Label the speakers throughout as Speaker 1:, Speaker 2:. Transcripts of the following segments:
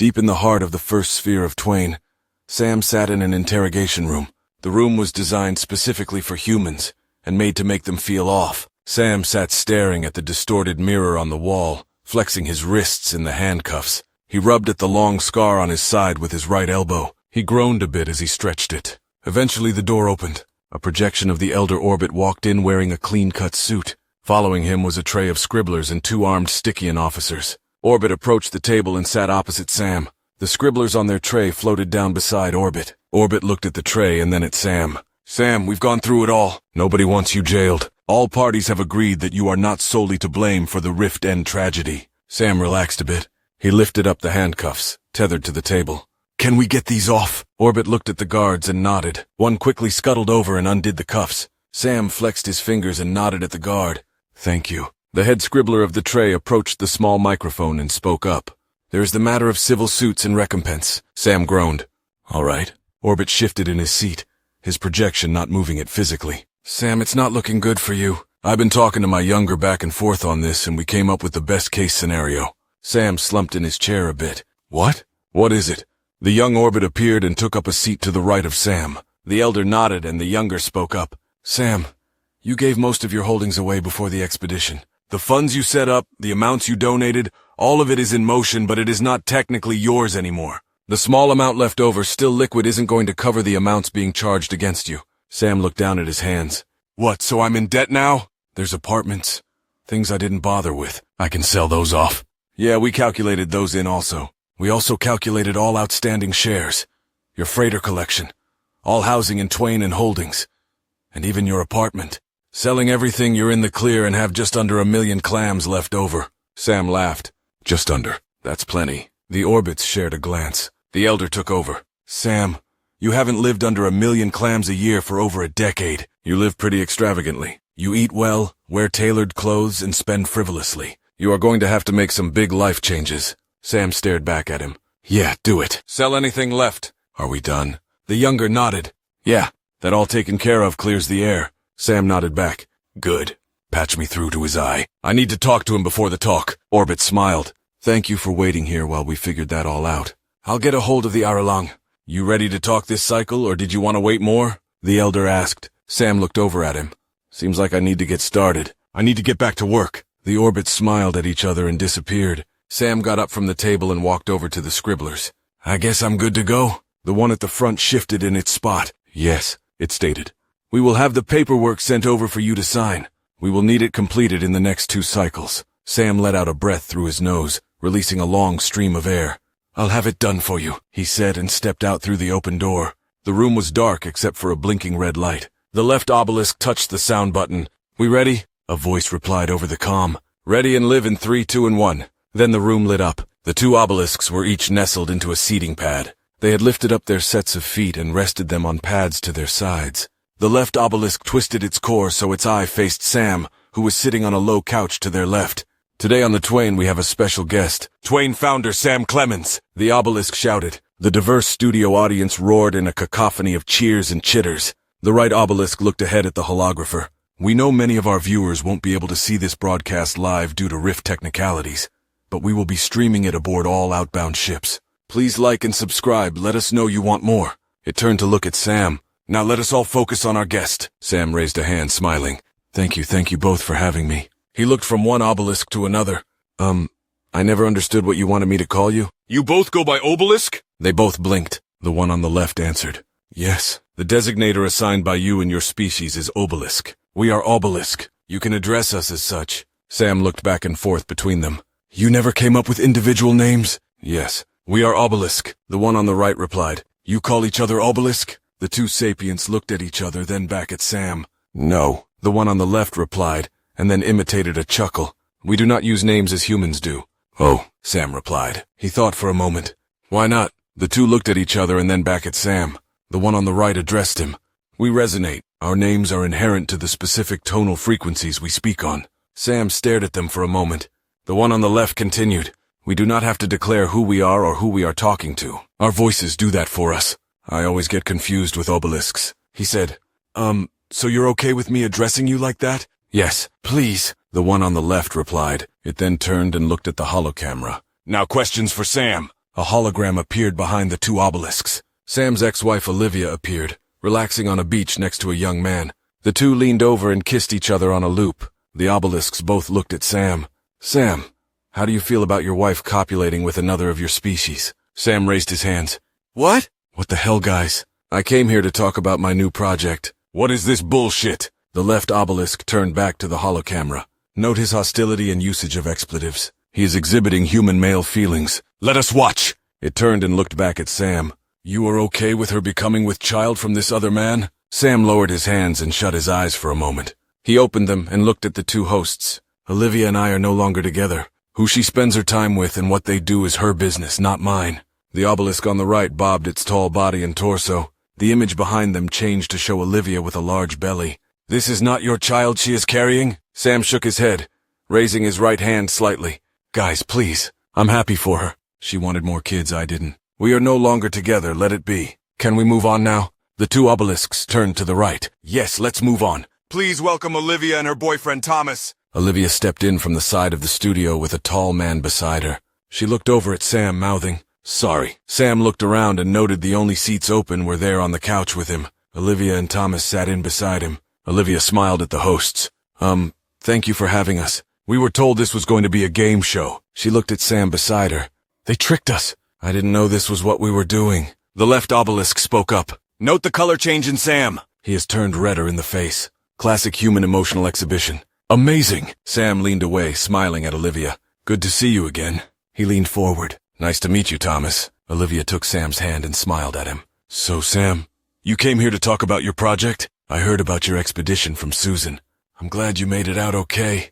Speaker 1: Deep in the heart of the first sphere of Twain, Sam sat in an interrogation room. The room was designed specifically for humans and made to make them feel off. Sam sat staring at the distorted mirror on the wall, flexing his wrists in the handcuffs. He rubbed at the long scar on his side with his right elbow. He groaned a bit as he stretched it. Eventually the door opened. A projection of the elder Orbit walked in wearing a clean-cut suit. Following him was a tray of scribblers and 2 armed Stygian officers. Orbit approached the table and sat opposite Sam. The scribblers on their tray floated down beside Orbit. Orbit looked at the tray and then at Sam. "Sam, we've gone through it all. Nobody wants you jailed. All parties have agreed that you are not solely to blame for the Rift End tragedy." Sam relaxed a bit. He lifted up the handcuffs, tethered to the table. "Can we get these off?" Orbit looked at the guards and nodded. One quickly scuttled over and undid the cuffs. Sam flexed his fingers and nodded at the guard. "Thank you." The head scribbler of the tray approached the small microphone and spoke up. "There is the matter of civil suits and recompense." Sam groaned. "All right." Orbit shifted in his seat, his projection not moving it physically. "Sam, it's not looking good for you. I've been talking to my younger back and forth on this, and we came up with the best-case scenario." Sam slumped in his chair a bit. "What? What is it?" The young Orbit appeared and took up a seat to the right of Sam. The elder nodded and the younger spoke up. "Sam, you gave most of your holdings away before the expedition. The funds you set up, the amounts you donated, all of it is in motion, but it is not technically yours anymore. The small amount left over, still liquid, isn't going to cover the amounts being charged against you." Sam looked down at his hands. "What, so I'm in debt now?" "There's apartments. Things I didn't bother with. I can sell those off." "Yeah, we calculated those in also. We also calculated all outstanding shares, your freighter collection, all housing in Twain and Holdings, and even your apartment. Selling everything, you're in the clear and have just under 1 million clams left over." Sam laughed. "Just under. That's plenty." The Orbits shared a glance. The elder took over. "Sam, you haven't lived under 1 million clams a year for over a decade. You live pretty extravagantly. You eat well, wear tailored clothes, and spend frivolously. You are going to have to make some big life changes." Sam stared back at him. "Yeah, do it. Sell anything left." "Are we done?" The younger nodded. "Yeah, that all taken care of clears the air." Sam nodded back. "Good. Patch me through to his eye. I need to talk to him before the talk." Orbit smiled. "Thank you for waiting here while we figured that all out. I'll get a hold of the Aralang. You ready to talk this cycle, or did you want to wait more?" the elder asked. Sam looked over at him. "Seems like I need to get started. I need to get back to work." The Orbits smiled at each other and disappeared. Sam got up from the table and walked over to the scribblers. "I guess I'm good to go." The one at the front shifted in its spot. "Yes," it stated. "We will have the paperwork sent over for you to sign. We will need it completed in the next 2 cycles." Sam let out a breath through his nose, releasing a long stream of air. "I'll have it done for you," he said and stepped out through the open door. The room was dark except for a blinking red light. The left obelisk touched the sound button. "We ready?" a voice replied over the comm. "Ready and live in 3, 2, and 1. Then the room lit up. The 2 obelisks were each nestled into a seating pad. They had lifted up their sets of feet and rested them on pads to their sides. The left obelisk twisted its core so its eye faced Sam, who was sitting on a low couch to their left. "Today on the Twain we have a special guest. Twain founder Sam Clemens," the obelisk shouted. The diverse studio audience roared in a cacophony of cheers and chitters. The right obelisk looked ahead at the holographer. "We know many of our viewers won't be able to see this broadcast live due to Rift technicalities, but we will be streaming it aboard all outbound ships. Please like and subscribe. Let us know you want more." It turned to look at Sam. "Now let us all focus on our guest." Sam raised a hand, smiling. Thank you both for having me." He looked from one obelisk to another. I never understood what you wanted me to call you." "You both go by Obelisk?" They both blinked. The one on the left answered. "Yes. The designator assigned by you and your species is Obelisk. We are Obelisk. You can address us as such." Sam looked back and forth between them. "You never came up with individual names?" "Yes. We are Obelisk," the one on the right replied. "You call each other Obelisk?" The 2 sapients looked at each other, then back at Sam. "No," the one on the left replied, and then imitated a chuckle. "We do not use names as humans do." "Oh," Sam replied. He thought for a moment. "Why not?" The 2 looked at each other and then back at Sam. The one on the right addressed him. "We resonate. Our names are inherent to the specific tonal frequencies we speak on." Sam stared at them for a moment. The one on the left continued. "We do not have to declare who we are or who we are talking to. Our voices do that for us." "I always get confused with obelisks," he said. So you're okay with me addressing you like that?" "Yes, please," the one on the left replied. It then turned and looked at the holocamera. "Now questions for Sam." A hologram appeared behind the two obelisks. Sam's ex-wife Olivia appeared, relaxing on a beach next to a young man. The two leaned over and kissed each other on a loop. The obelisks both looked at Sam. Sam, how do you feel about your wife copulating with another of your species? Sam raised his hands. What? What the hell, guys? I came here to talk about my new project. What is this bullshit? The left obelisk turned back to the holocamera. Note his hostility and usage of expletives. He is exhibiting human male feelings. Let us watch! It turned and looked back at Sam. You are okay with her becoming with child from this other man? Sam lowered his hands and shut his eyes for a moment. He opened them and looked at the two hosts. Olivia and I are no longer together. Who she spends her time with and what they do is her business, not mine. The obelisk on the right bobbed its tall body and torso. The image behind them changed to show Olivia with a large belly. This is not your child she is carrying? Sam shook his head, raising his right hand slightly. Guys, please. I'm happy for her. She wanted more kids, I didn't. We are no longer together, let it be. Can we move on now? The two obelisks turned to the right. Yes, let's move on. Please welcome Olivia and her boyfriend Thomas. Olivia stepped in from the side of the studio with a tall man beside her. She looked over at Sam, mouthing, "Sorry." Sam looked around and noted the only seats open were there on the couch with him. Olivia and Thomas sat in beside him. Olivia smiled at the hosts. Thank you for having us. We were told this was going to be a game show. She looked at Sam beside her. They tricked us. I didn't know this was what we were doing. The left obelisk spoke up. Note the color change in Sam. He has turned redder in the face. Classic human emotional exhibition. Amazing. Sam leaned away, smiling at Olivia. Good to see you again. He leaned forward. Nice to meet you, Thomas. Olivia took Sam's hand and smiled at him. So, Sam, you came here to talk about your project? I heard about your expedition from Susan. I'm glad you made it out okay.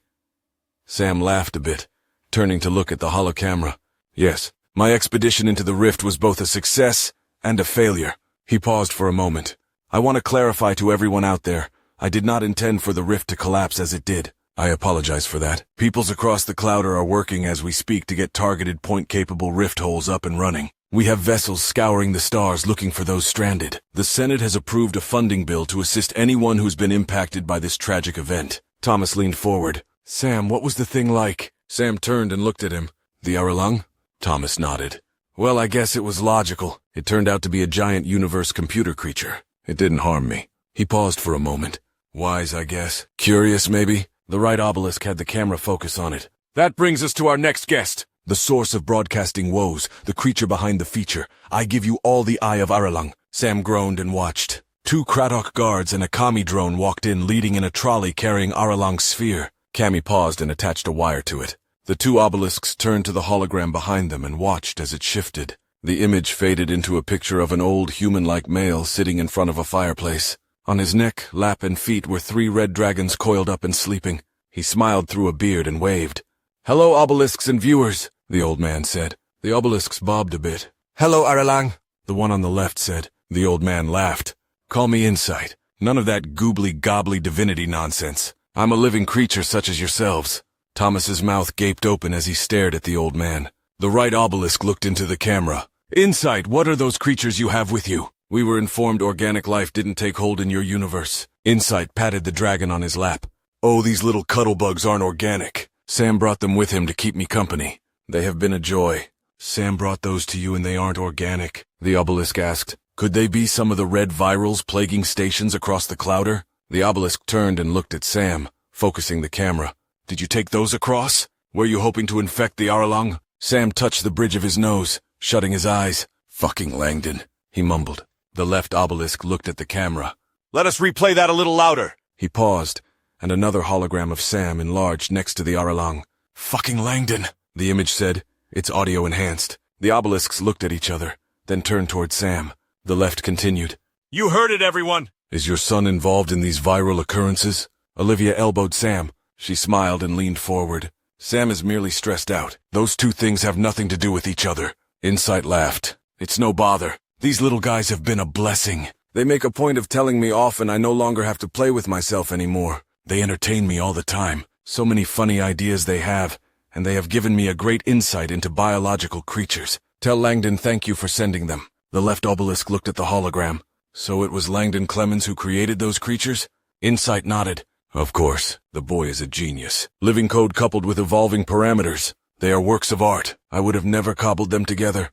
Speaker 1: Sam laughed a bit, turning to look at the holocamera. Yes, my expedition into the rift was both a success and a failure. He paused for a moment. I want to clarify to everyone out there, I did not intend for the rift to collapse as it did. I apologize for that. Peoples across the Clouder are working as we speak to get targeted point-capable rift holes up and running. We have vessels scouring the stars looking for those stranded. The Senate has approved a funding bill to assist anyone who's been impacted by this tragic event. Thomas leaned forward. Sam, what was the thing like? Sam turned and looked at him. The Aralung? Thomas nodded. Well, I guess it was logical. It turned out to be a giant universe computer creature. It didn't harm me. He paused for a moment. Wise, I guess. Curious, maybe? The right obelisk had the camera focus on it. That brings us to our next guest. The source of broadcasting woes, the creature behind the feature. I give you all the eye of Aralung. Sam groaned and watched. 2 Kratok guards and a Kami drone walked in, leading in a trolley carrying Aralung's sphere. Kami paused and attached a wire to it. The 2 obelisks turned to the hologram behind them and watched as it shifted. The image faded into a picture of an old human-like male sitting in front of a fireplace. On his neck, lap, and feet were 3 red dragons coiled up and sleeping. He smiled through a beard and waved. Hello, obelisks and viewers, the old man said. The obelisks bobbed a bit. Hello, Aralung, the one on the left said. The old man laughed. Call me Insight. None of that goobly-gobbly divinity nonsense. I'm a living creature such as yourselves. Thomas's mouth gaped open as he stared at the old man. The right obelisk looked into the camera. Insight, what are those creatures you have with you? We were informed organic life didn't take hold in your universe. Insight patted the dragon on his lap. Oh, these little cuddlebugs aren't organic. Sam brought them with him to keep me company. They have been a joy. Sam brought those to you and they aren't organic, the obelisk asked. Could they be some of the red virals plaguing stations across the Clouder? The obelisk turned and looked at Sam, focusing the camera. Did you take those across? Were you hoping to infect the Aralung? Sam touched the bridge of his nose, shutting his eyes. Fucking Langdon, he mumbled. The left obelisk looked at the camera. Let us replay that a little louder. He paused, and another hologram of Sam enlarged next to the Aralung. Fucking Langdon, the image said. It's audio enhanced. The obelisks looked at each other, then turned toward Sam. The left continued. You heard it, everyone! Is your son involved in these viral occurrences? Olivia elbowed Sam. She smiled and leaned forward. Sam is merely stressed out. Those 2 things have nothing to do with each other. Insight laughed. It's no bother. These little guys have been a blessing. They make a point of telling me often I no longer have to play with myself anymore. They entertain me all the time. So many funny ideas they have, and they have given me a great insight into biological creatures. Tell Langdon thank you for sending them. The left obelisk looked at the hologram. So it was Langdon Clemens who created those creatures? Insight nodded. Of course, the boy is a genius. Living code coupled with evolving parameters. They are works of art. I would have never cobbled them together.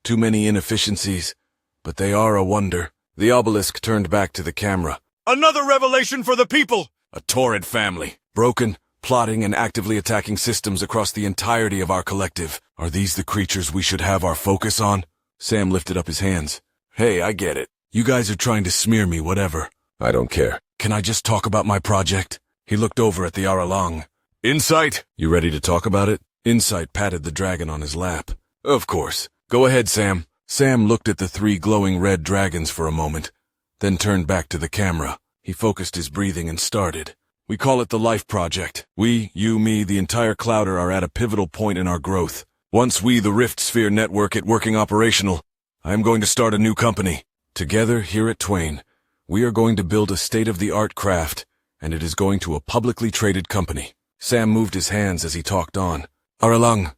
Speaker 1: Too many inefficiencies. But they are a wonder. The obelisk turned back to the camera.
Speaker 2: Another revelation for the people!
Speaker 1: A torrid family. Broken, plotting, and actively attacking systems across the entirety of our collective. Are these the creatures we should have our focus on? Sam lifted up his hands. Hey, I get it. You guys are trying to smear me, whatever. I don't care. Can I just talk about my project? He looked over at the Aralang.
Speaker 2: Insight!
Speaker 1: You ready to talk about it? Insight patted the dragon on his lap. Of course. Go ahead, Sam. Sam looked at the 3 glowing red dragons for a moment, then turned back to the camera. He focused his breathing and started. We call it the Life Project. We, you, me, the entire Clouder are at a pivotal point in our growth. Once we, the Rift Sphere Network, get working operational, I am going to start a new company. Together, here at Twain, we are going to build a state-of-the-art craft, and it is going to a publicly traded company. Sam moved his hands as he talked on. Aralang,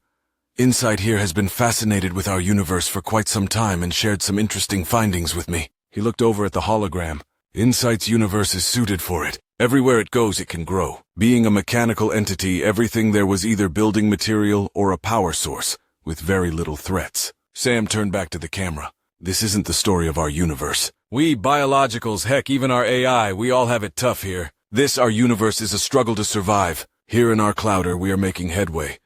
Speaker 1: Insight here has been fascinated with our universe for quite some time and shared some interesting findings with me. He looked over at the hologram. Insight's universe is suited for it. Everywhere it goes, it can grow. Being a mechanical entity, everything there was either building material or a power source, with very little threats. Sam turned back to the camera. This isn't the story of our universe. We biologicals, heck, even our AI, we all have it tough here. This, our universe, is a struggle to survive. Here in our Clouder, we are making headway.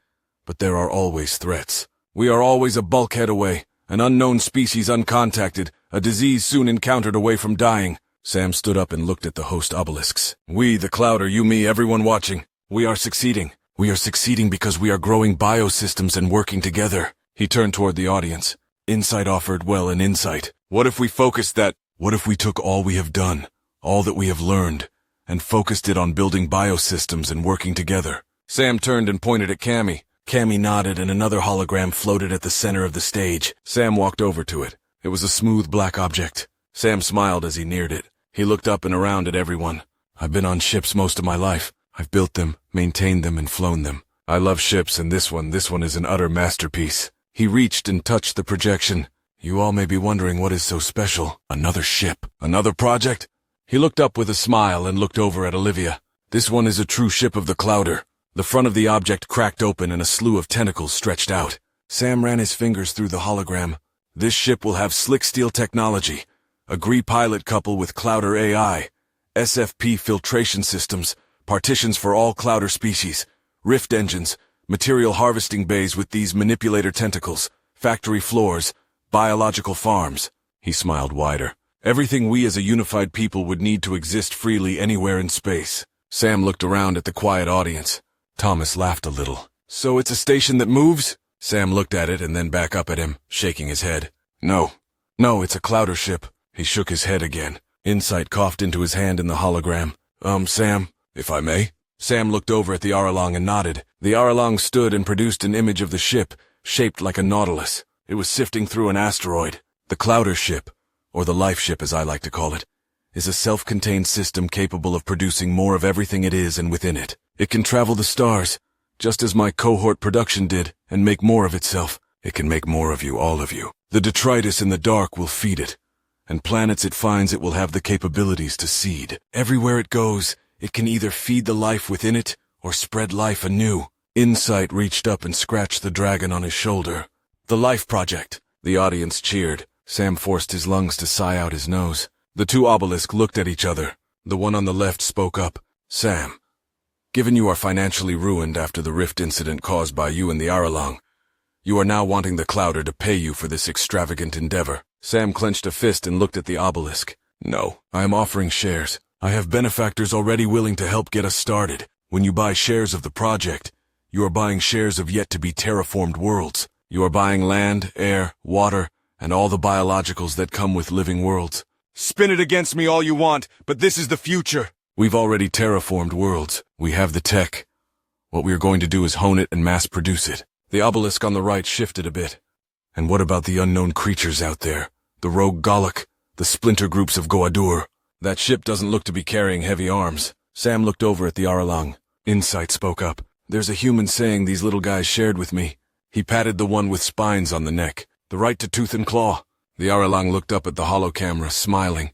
Speaker 1: But there are always threats. We are always a bulkhead away, an unknown species uncontacted, a disease soon encountered away from dying. Sam stood up and looked at the host obelisks. We, the Clouder, you, me, everyone watching, we are succeeding. We are succeeding because we are growing biosystems and working together. He turned toward the audience. Insight offered, well, an insight. What if we focused that? What if we took all we have done, all that we have learned, and focused it on building biosystems and working together? Sam turned and pointed at Cammy. Cammy nodded and another hologram floated at the center of the stage. Sam walked over to it. It was a smooth black object. Sam smiled as he neared it. He looked up and around at everyone. I've been on ships most of my life. I've built them, maintained them, and flown them. I love ships, and this one is an utter masterpiece. He reached and touched the projection. You all may be wondering what is so special. Another ship. Another project? He looked up with a smile and looked over at Olivia. This one is a true ship of the Clouder. The front of the object cracked open and a slew of tentacles stretched out. Sam ran his fingers through the hologram. This ship will have slick steel technology, a GRE pilot couple with Clouder AI, SFP filtration systems, partitions for all Clouder species, rift engines, material harvesting bays with these manipulator tentacles, factory floors, biological farms. He smiled wider. Everything we as a unified people would need to exist freely anywhere in space. Sam looked around at the quiet audience. Thomas laughed a little. So it's a station that moves? Sam looked at it and then back up at him, shaking his head. No, it's a Clouder ship. He shook his head again. Insight coughed into his hand in the hologram. Sam, if I may? Sam looked over at the Aralang and nodded. The Aralang stood and produced an image of the ship, shaped like a nautilus. It was sifting through an asteroid. The Clouder ship, or the Life ship as I like to call it, is a self-contained system capable of producing more of everything it is and within it. It can travel the stars, just as my cohort production did, and make more of itself. It can make more of you, all of you. The detritus in the dark will feed it, and planets it finds it will have the capabilities to seed. Everywhere it goes, it can either feed the life within it, or spread life anew. Insight reached up and scratched the dragon on his shoulder. The Life Project. The audience cheered. Sam forced his lungs to sigh out his nose. The 2 obelisks looked at each other. The one on the left spoke up. Sam, given you are financially ruined after the rift incident caused by you and the Aralang, you are now wanting the Clouder to pay you for this extravagant endeavor. Sam clenched a fist and looked at the obelisk. No, I am offering shares. I have benefactors already willing to help get us started. When you buy shares of the project, you are buying shares of yet-to-be terraformed worlds. You are buying land, air, water, and all the biologicals that come with living worlds.
Speaker 2: Spin it against me all you want, but this is the future.
Speaker 1: We've already terraformed worlds. We have the tech. What we are going to do is hone it and mass-produce it. The obelisk on the right shifted a bit. And what about the unknown creatures out there? The rogue Galak, the splinter groups of Goadur. That ship doesn't look to be carrying heavy arms. Sam looked over at the Aralang. Insight spoke up. There's a human saying these little guys shared with me. He patted the one with spines on the neck. The right to tooth and claw. The Aralang looked up at the holo camera, smiling.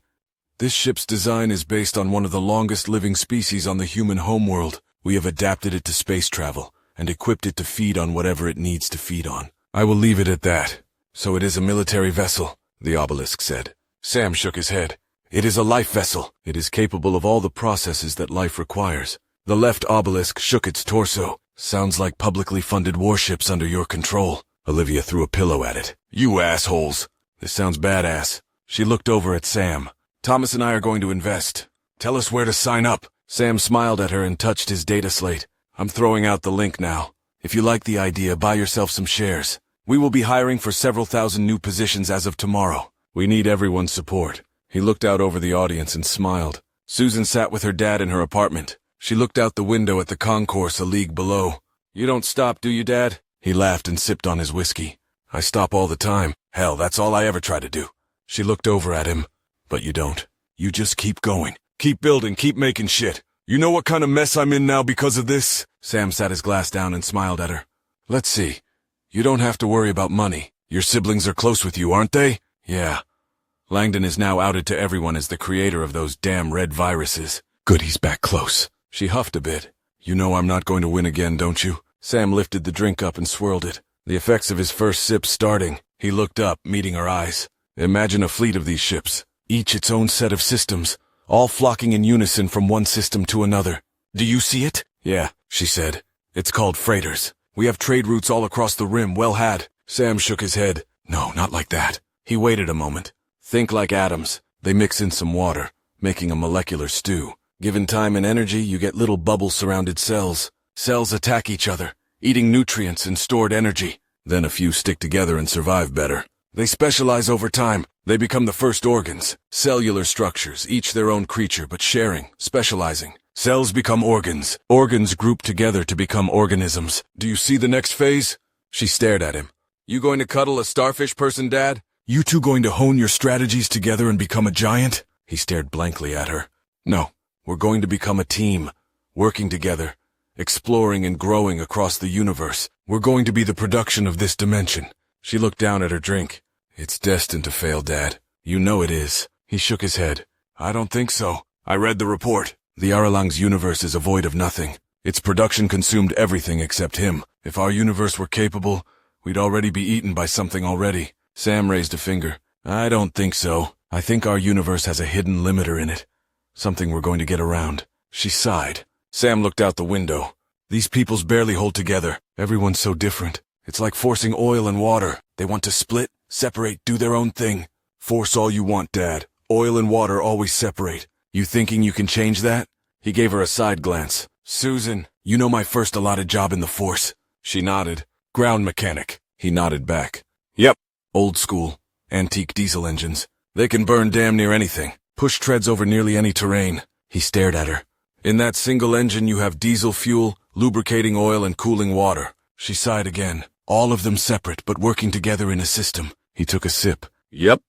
Speaker 1: This ship's design is based on one of the longest living species on the human homeworld. We have adapted it to space travel, and equipped it to feed on whatever it needs to feed on. I will leave it at that. So it is a military vessel, the obelisk said. Sam shook his head. It is a life vessel. It is capable of all the processes that life requires. The left obelisk shook its torso. Sounds like publicly funded warships under your control. Olivia threw a pillow at it. You assholes. This sounds badass. She looked over at Sam. Thomas and I are going to invest. Tell us where to sign up. Sam smiled at her and touched his data slate. I'm throwing out the link now. If you like the idea, buy yourself some shares. We will be hiring for several thousand new positions as of tomorrow. We need everyone's support. He looked out over the audience and smiled. Susan sat with her dad in her apartment. She looked out the window at the concourse a league below. You don't stop, do you, Dad? He laughed and sipped on his whiskey. I stop all the time. Hell, that's all I ever try to do. She looked over at him. But you don't. You just keep going. Keep building, keep making shit. You know what kind of mess I'm in now because of this? Sam sat his glass down and smiled at her. Let's see. You don't have to worry about money. Your siblings are close with you, aren't they? Yeah. Langdon is now outed to everyone as the creator of those damn red viruses. Good, he's back close. She huffed a bit. You know I'm not going to win again, don't you? Sam lifted the drink up and swirled it. The effects of his first sip starting. He looked up, meeting her eyes. Imagine a fleet of these ships, each its own set of systems, all flocking in unison from one system to another. Do you see it? Yeah, she said. It's called freighters. We have trade routes all across the rim, well had. Sam shook his head. No, not like that. He waited a moment. Think like atoms. They mix in some water, making a molecular stew. Given time and energy, you get little bubble-surrounded cells. Cells attack each other, eating nutrients and stored energy. Then a few stick together and survive better. They specialize over time. They become the first organs. Cellular structures, each their own creature, but sharing, specializing. Cells become organs. Organs group together to become organisms. Do you see the next phase? She stared at him. You going to cuddle a starfish person, Dad? You two going to hone your strategies together and become a giant? He stared blankly at her. No, we're going to become a team, working together, exploring and growing across the universe. We're going to be the production of this dimension. She looked down at her drink. It's destined to fail, Dad. You know it is. He shook his head. I don't think so. I read the report. The Aralang's universe is a void of nothing. Its production consumed everything except him. If our universe were capable, we'd already be eaten by something already. Sam raised a finger. I don't think so. I think our universe has a hidden limiter in it. Something we're going to get around. She sighed. Sam looked out the window. These peoples barely hold together. Everyone's so different. It's like forcing oil and water. They want to split, separate, do their own thing. Force all you want, Dad. Oil and water always separate. You thinking you can change that? He gave her a side glance. Susan, you know my first allotted job in the force? She nodded. Ground mechanic. He nodded back. Yep. Old school. Antique diesel engines. They can burn damn near anything. Push treads over nearly any terrain. He stared at her. In that single engine you have diesel fuel, lubricating oil, and cooling water. She sighed again. All of them separate, but working together in a system. He took a sip. Yep.